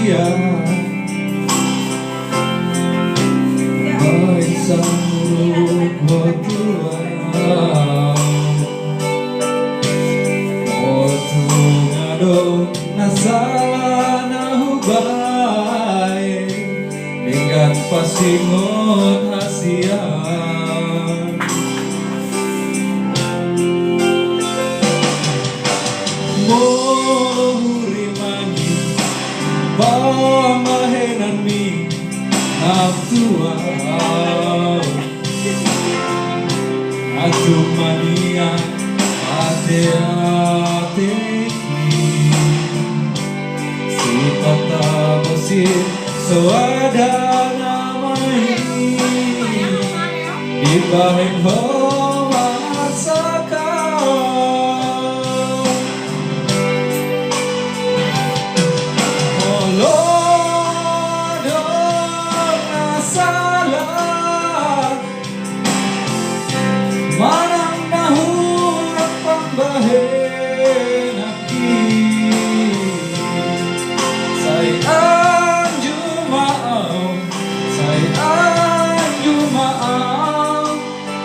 rahasia baik samurug hotuan ngado nasala nahubay dengan pasingot hasian mohuri mangi pamahenan mi naftuan atumania ate-ate sipata bosir soada namai ibahing homasakau olodo nasalah manang mahurang pambahen aki sayang jumaau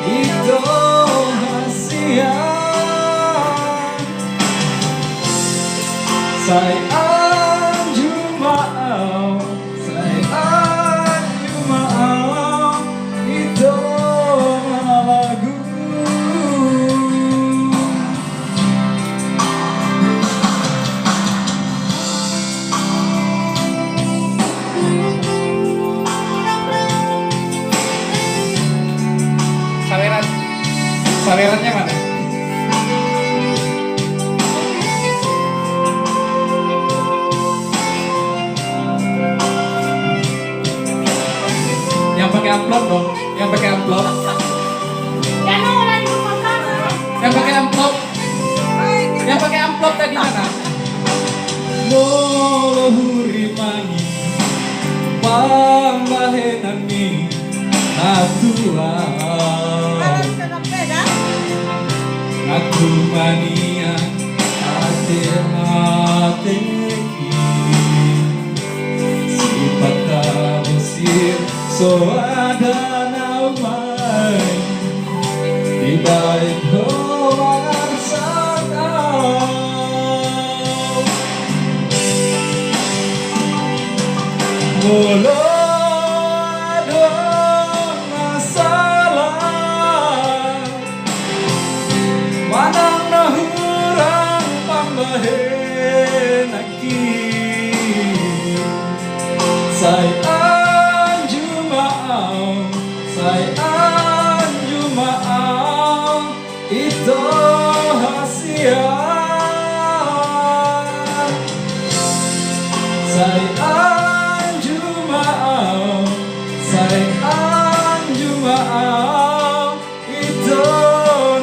itu hasian sayang jumaau itu lagu sawerannya mana? Yang pakai amplop dong, yang pakai amplop. Yang pakai amplop, yang pakai amplop tadi mana? Mohuri mangi pambahenan mi atuan aku mania ate-ate sipata bosir soada namai ibaik hoar sakau olodo nasalah manang nahurang pambahen aki sayang jumaau itu hasian sayang jumaau itu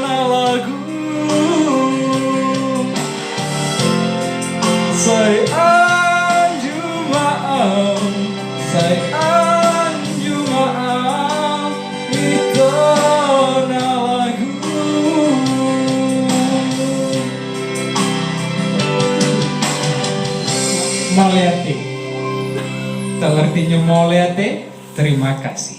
lagu sayang jumaau itu lagu Moleate. Tahu artinya moleate? Terima kasih.